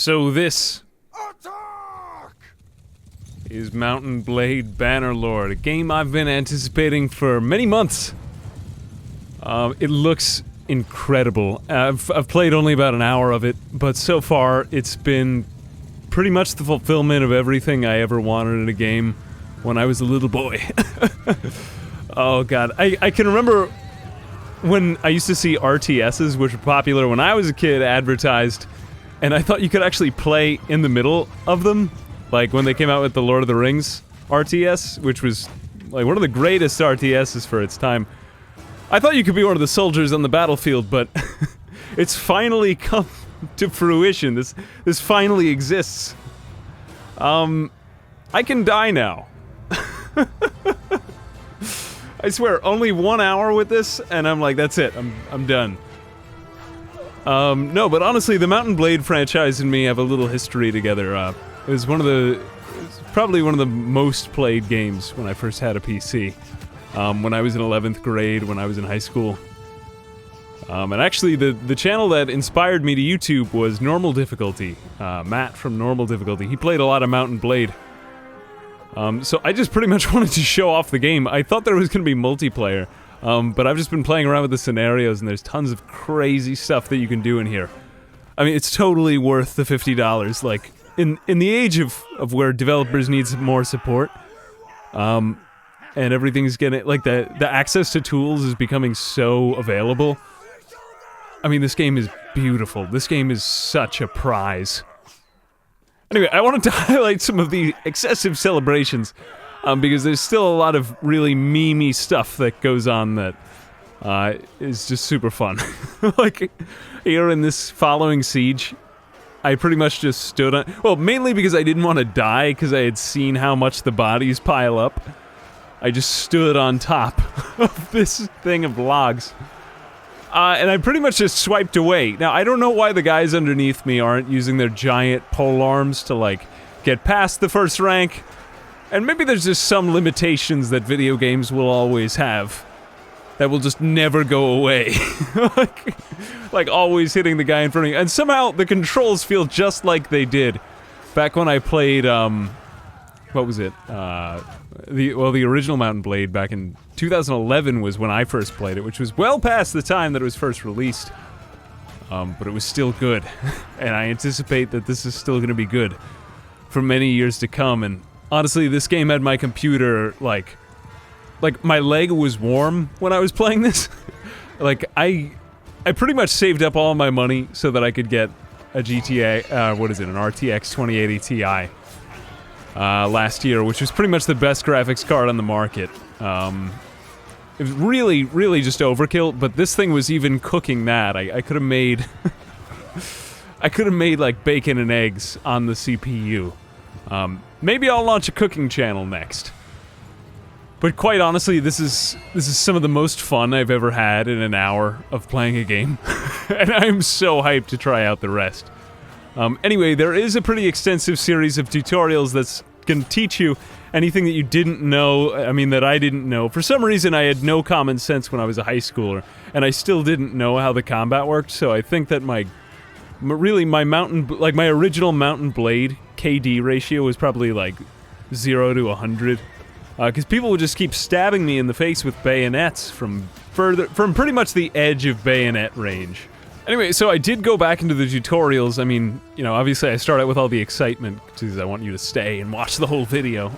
So this is Mountain Blade Bannerlord, a game I've been anticipating for many months. It looks incredible. I've played only about an hour of it, but so far it's been pretty much the fulfillment of everything I ever wanted in a game when I was a little boy. Oh god, I can remember when I used to see RTSs, which were popular when I was a kid, advertised, and I thought you could actually play in the middle of them, like when they came out with the Lord of the Rings RTS, which was like one of the greatest RTSs for its time. I thought you could be one of the soldiers on the battlefield, but it's finally come to fruition. This finally exists. I can die now. I swear, only 1 hour with this, and I'm like, that's it, I'm done. No, but honestly, the Mountain Blade franchise and me have a little history together. It was probably one of the most played games when I first had a PC. When I was in 11th grade, when I was in high school. And actually, the channel that inspired me to YouTube was Normal Difficulty. Matt from Normal Difficulty. He played a lot of Mountain Blade. So I just pretty much wanted to show off the game. I thought there was going to be multiplayer, but I've just been playing around with the scenarios, and there's tons of crazy stuff that you can do in here. I mean, it's totally worth the $50. Like, in the age of where developers need some more support, and everything's getting, like, the access to tools is becoming so available. I mean, this game is beautiful. This game is such a prize. Anyway, I wanted to highlight some of the excessive celebrations, because there's still a lot of really meme-y stuff that goes on that is just super fun. Like, here in this following siege, I pretty much just stood on... Well, mainly because I didn't want to die, because I had seen how much the bodies pile up. I just stood on top of this thing of logs. And I pretty much just swiped away. Now, I don't know why the guys underneath me aren't using their giant pole arms to, like, get past the first rank. And maybe there's just some limitations that video games will always have that will just never go away. like always hitting the guy in front of you. And somehow the controls feel just like they did back when I played, what was it? The original Mountain Blade back in 2011 was when I first played it, which was well past the time that it was first released. But it was still good. And I anticipate that this is still gonna be good for many years to come. And honestly, this game had my computer, like my leg was warm when I was playing this. Like, I pretty much saved up all my money so that I could get a GTA, an RTX 2080 Ti. Last year, which was pretty much the best graphics card on the market. It was really, really just overkill, but this thing was even cooking that. I could have made... I could have made, like, bacon and eggs on the CPU. Maybe I'll launch a cooking channel next. But quite honestly, this is some of the most fun I've ever had in an hour of playing a game. And I'm so hyped to try out the rest. Anyway, there is a pretty extensive series of tutorials that's gonna teach you anything that you didn't know, that I didn't know. For some reason, I had no common sense when I was a high schooler, and I still didn't know how the combat worked, so I think that my original Mountain Blade KD ratio was probably like 0 to 100. Because people would just keep stabbing me in the face with bayonets from pretty much the edge of bayonet range. Anyway, so I did go back into the tutorials. I mean, you know, obviously I start out with all the excitement, because I want you to stay and watch the whole video.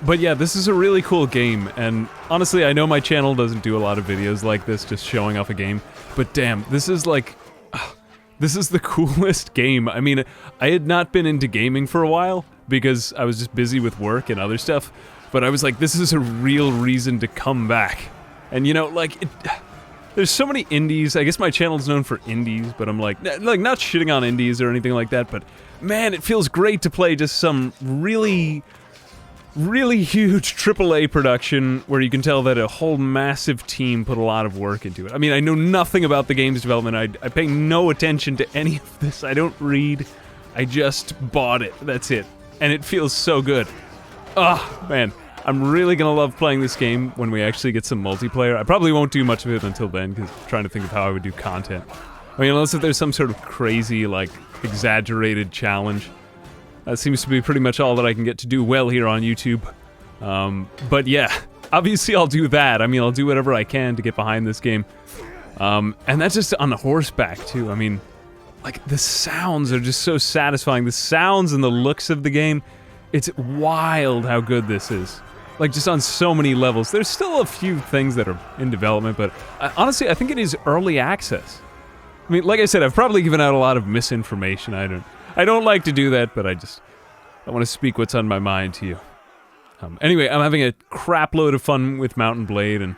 But yeah, this is a really cool game, and honestly, I know my channel doesn't do a lot of videos like this, just showing off a game, but damn, this is like... this is the coolest game. I mean, I had not been into gaming for a while, because I was just busy with work and other stuff, but I was like, this is a real reason to come back. And you know, like, there's so many indies. I guess my channel's known for indies, but I'm like not shitting on indies or anything like that, but man, it feels great to play just some really, really huge AAA production where you can tell that a whole massive team put a lot of work into it. I mean, I know nothing about the game's development. I pay no attention to any of this. I don't read. I just bought it. That's it. And it feels so good. Oh, man. I'm really gonna love playing this game when we actually get some multiplayer. I probably won't do much of it until then, because I'm trying to think of how I would do content. I mean, unless if there's some sort of crazy, like, exaggerated challenge. That seems to be pretty much all that I can get to do well here on YouTube. But yeah, obviously I'll do that. I mean, I'll do whatever I can to get behind this game. And that's just on the horseback, too. I mean, like, the sounds are just so satisfying. The sounds and the looks of the game, it's wild how good this is. Like, just on so many levels. There's still a few things that are in development, but honestly, I think it is early access. I mean, like I said, I've probably given out a lot of misinformation. I don't like to do that, but I want to speak what's on my mind to you. Anyway, I'm having a crap load of fun with Mount & Blade, and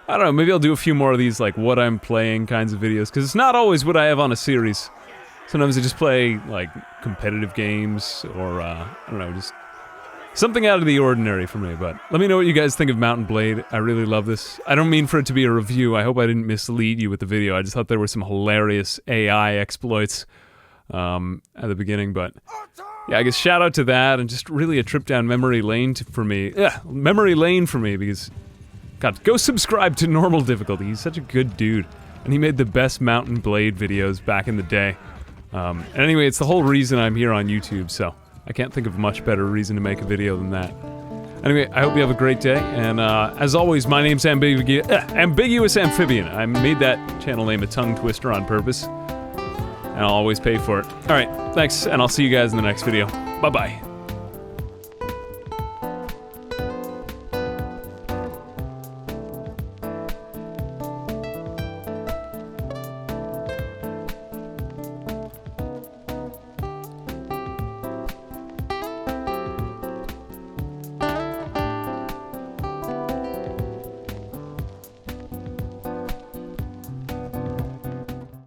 I don't know, maybe I'll do a few more of these, like, what I'm playing kinds of videos, because it's not always what I have on a series. Sometimes I just play, like, competitive games, or, I don't know, just something out of the ordinary for me. But let me know what you guys think of Mount & Blade. I really love this. I don't mean for it to be a review. I hope I didn't mislead you with the video. I just thought there were some hilarious AI exploits at the beginning, but yeah, I guess shout out to that, and just really a trip down memory lane for me. Yeah, memory lane for me, because God, go subscribe to normal difficulty. He's such a good dude, and he made the best Mount & Blade videos back in the day. And anyway, it's the whole reason I'm here on YouTube, so I can't think of a much better reason to make a video than that. Anyway, I hope you have a great day, and as always, my name's Ambiguous Amphibian. I made that channel name a tongue twister on purpose, and I'll always pay for it. Alright, thanks, and I'll see you guys in the next video. Bye-bye.